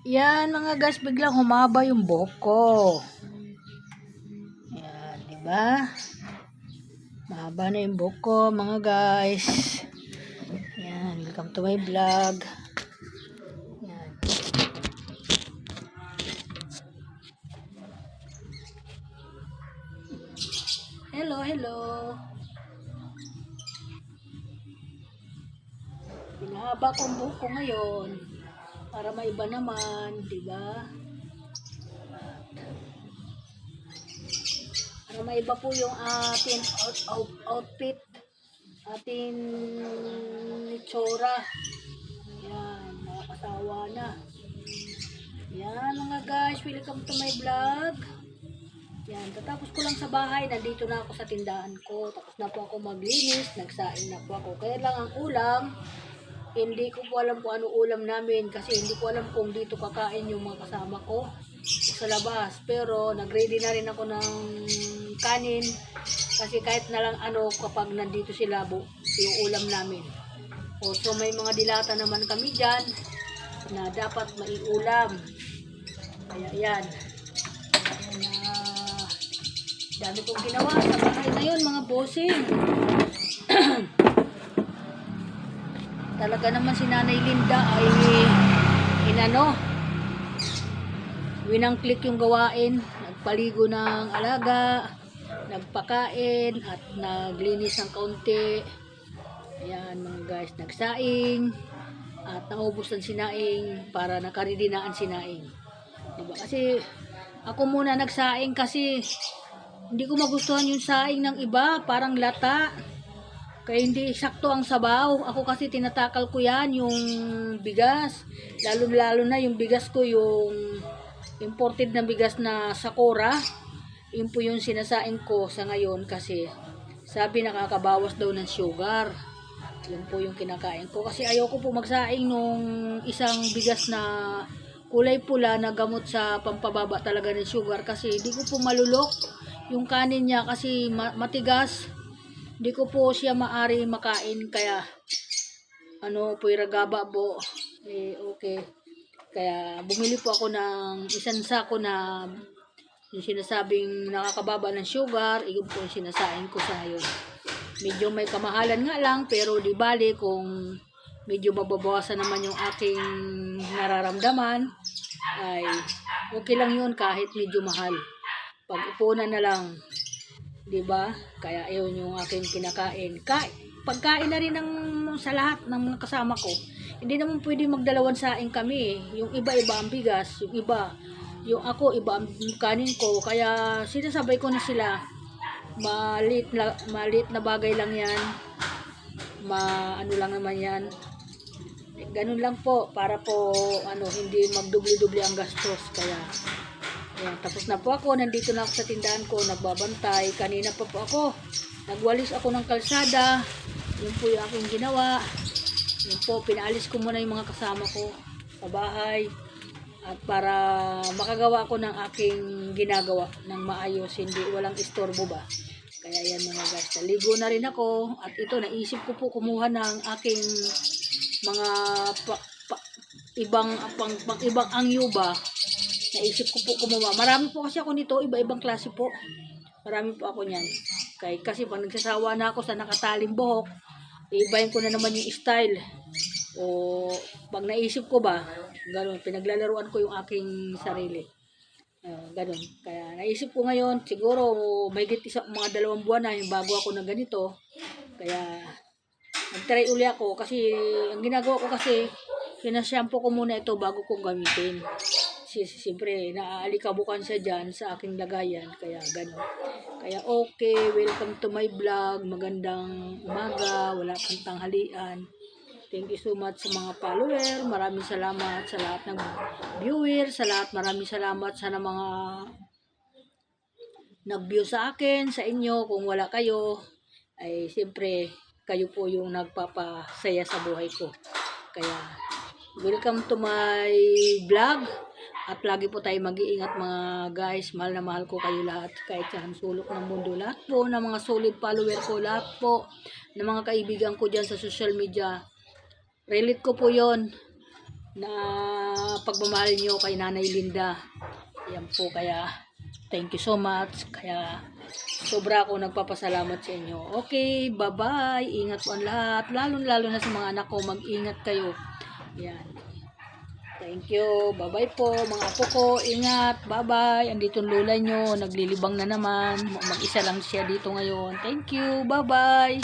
Yan mga guys, biglang humaba yung buhok ko. Yan, di ba? Mahaba na yung buhok ko mga guys. Yan, welcome to my vlog. Yan. Hello. Pinahaba ko ang buhok ko ngayon para maiba naman, di ba? Para maiba po yung ating outfit, ating itsura. Yan, nakakasawa na. Yan mga guys, welcome to my vlog. Yan, tatapos ko lang sa bahay, nandito na ako sa tindahan ko. Tapos na po ako maglinis, nagsaing na po ako. Kaya lang ang ulam, hindi ko po alam kung ano ulam namin kasi hindi ko alam kung dito kakain yung mga kasama ko sa labas. Pero nagready na rin ako ng kanin kasi kahit na lang ano kapag nandito sila yung ulam namin. So may mga dilata naman kami dyan na dapat maiulam. Kaya yan. Dami kong ginawa sa bahay ngayon mga bossing. Talaga naman si Nanay Linda ay winang-click yung gawain. Nagpaligo ng alaga, nagpakain at naglinis ng kaunti. Ayan mga guys, nagsaing at naubos ang sinaing para nakaridinaan sinaing. Diba? Kasi ako muna nagsaing kasi hindi ko magustuhan yung saing ng iba, parang lata. Kaya hindi sakto ang sabaw. Ako kasi tinatakal ko yan, yung bigas. Lalo na yung bigas ko, yung imported na bigas na Sakura. Yun po yung sinasaing ko sa ngayon kasi sabi nakakabawas daw ng sugar. Yun po yung kinakain ko. Kasi ayoko po magsaing nung isang bigas na kulay pula na gamot sa pampababa talaga ng sugar. Kasi hindi ko po malulok yung kanin niya kasi matigas. Hindi ko po siya maari makain kaya po iragaba po. Okay. Kaya bumili po ako ng isang sako na yung sinasabing nakakababa ng sugar. Iyon po yung sinasain ko sa ngayon. Medyo may kamahalan nga lang pero di bali kung medyo mababawasan naman yung aking nararamdaman ay okay lang yun kahit medyo mahal. Pag-upunan na lang, 'di ba? Kaya ayun yung aking kinakain. Pagkain na rin sa lahat ng mga kasama ko. Hindi naman pwede magdalawan saing kami. Yung iba-iba ang bigas, yung ako iba ang kanin ko. Kaya sinasabay ko na sila. Maliit na bagay lang 'yan. Ano lang naman 'yan. Ganun lang po para po hindi magdubli-dubli ang gastos. Kaya ayan, tapos na po ako, nandito na ako sa tindahan ko, nagbabantay. Kanina pa po ako, nagwalis ako ng kalsada. Yun po yung aking ginawa. Yun po, pinaalis ko muna yung mga kasama ko sa bahay. At para makagawa ko ng aking ginagawa ng maayos, hindi walang istorbo ba. Kaya yan mga guys, naligo na rin ako. At ito, naisip ko po kumuha ng aking mga ibang angyo ba. Naisip ko po kumuha. Marami po kasi ako nito, iba-ibang klase po. Marami po ako niyan. Kasi pag nagsasawa na ako sa nakataling buhok, iibahin ko na naman yung style. O pag naisip ko ba, gano'n, pinaglalaruan ko yung aking sarili. Gano'n. Kaya naisip ko ngayon, siguro may mga 2 buwan na yung bago ako na ganito. Kaya nag-try uli ako kasi ang ginagawa ko kasi, sinashampoo ko muna ito bago kong gamitin. Siyempre, naaalikabukan siya dyan sa aking lagayan. Kaya gano'n. Kaya okay, welcome to my vlog. Magandang umaga, wala pang tanghalian. Thank you so much sa mga follower. Maraming salamat sa lahat ng viewer. Maraming salamat sa mga nag-view sa akin, sa inyo. Kung wala kayo, ay siyempre, kayo po yung nagpapasaya sa buhay ko. Kaya, welcome to my vlog. At lagi po tayo mag-iingat mga guys. Mahal na mahal ko kayo lahat. Kahit saan sulok ng mundo. Lahat po ng mga solid follower ko. Lahat po ng mga kaibigan ko dyan sa social media. Relate ko po yon na pagmamahal nyo kay Nanay Linda. Ayan po, kaya thank you so much. Kaya sobra ako nagpapasalamat sa inyo. Okay, bye-bye. Ingat po ang lahat. Lalo na sa mga anak ko, mag-ingat kayo. Ayan. Thank you. Bye-bye po mga apo ko. Ingat. Bye-bye. Andito ang lola nyo. Naglilibang na naman. Mag-isa lang siya dito ngayon. Thank you. Bye-bye.